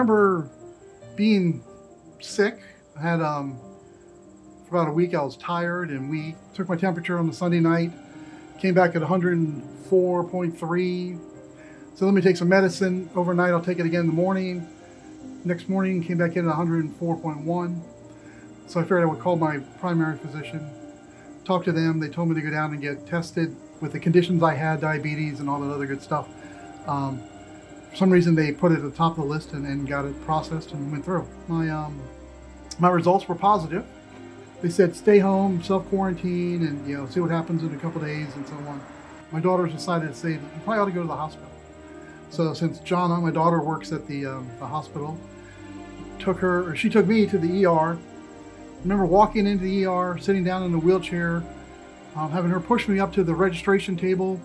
remember being sick. I had, for about a week I was tired, and we took my temperature on the Sunday night, came back at 104.3. So let me take some medicine overnight, I'll take it again in the morning. Next morning, came back in at 104.1. So I figured I would call my primary physician, talk to them. They told me to go down and get tested with the conditions I had, diabetes and all that other good stuff. For some reason, they put it at the top of the list and got it processed and went through. My results were positive. They said stay home, self-quarantine, and see what happens in a couple days and so on. My daughters decided to say that you probably ought to go to the hospital. So since Jonna, my daughter, works at the hospital, she took me to the ER. I remember walking into the ER, sitting down in a wheelchair, having her push me up to the registration table,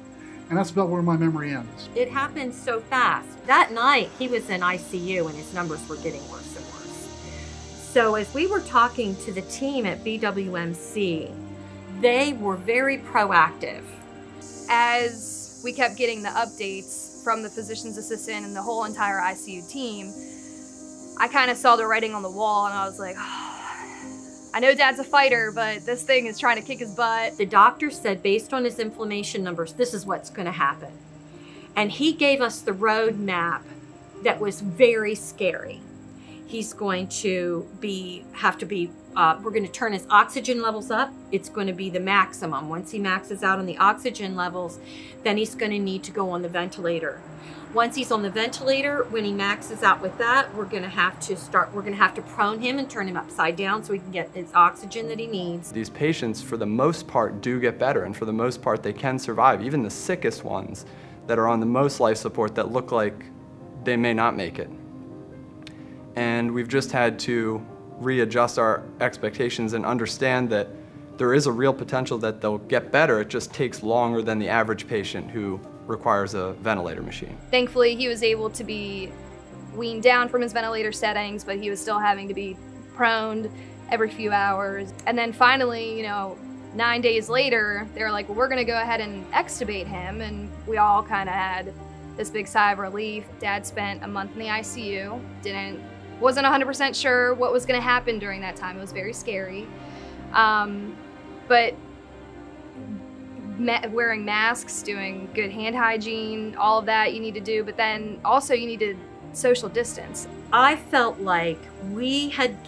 and that's about where my memory ends. It happened so fast. That night, he was in ICU and his numbers were getting worse and worse. So as we were talking to the team at BWMC, they were very proactive. As we kept getting the updates from the physician's assistant and the whole entire ICU team, I kind of saw the writing on the wall, and I was like, oh, I know Dad's a fighter, but this thing is trying to kick his butt. The doctor said, based on his inflammation numbers, this is what's going to happen. And he gave us the roadmap that was very scary. He's going to we're going to turn his oxygen levels up. It's going to be the maximum. Once he maxes out on the oxygen levels, then he's going to need to go on the ventilator. Once he's on the ventilator, when he maxes out with that, we're going to have to prone him and turn him upside down so he can get his oxygen that he needs. These patients, for the most part, do get better, and for the most part, they can survive. Even the sickest ones that are on the most life support that look like they may not make it. And we've just had to readjust our expectations and understand that there is a real potential that they'll get better. It just takes longer than the average patient who requires a ventilator machine. Thankfully, he was able to be weaned down from his ventilator settings, but he was still having to be proned every few hours. And then finally, 9 days later, they were like, well, we're gonna go ahead and extubate him. And we all kind of had this big sigh of relief. Dad spent a month in the ICU, wasn't 100% sure what was gonna happen during that time. It was very scary. But wearing masks, doing good hand hygiene, all of that you need to do, but then also you need to social distance. I felt like we had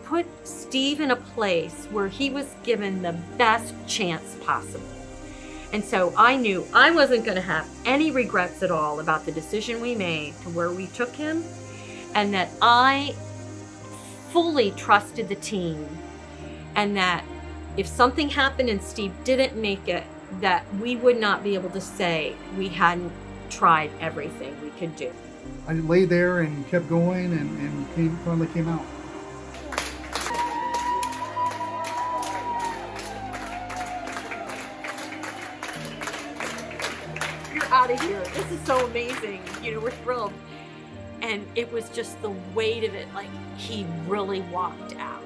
put Steve in a place where he was given the best chance possible. And so I knew I wasn't going to have any regrets at all about the decision we made to where we took him, and that I fully trusted the team, and that if something happened and Steve didn't make it, that we would not be able to say we hadn't tried everything we could do. I lay there and kept going and finally came out. You're out of here. This is so amazing. We're thrilled. And it was just the weight of it, like he really walked out.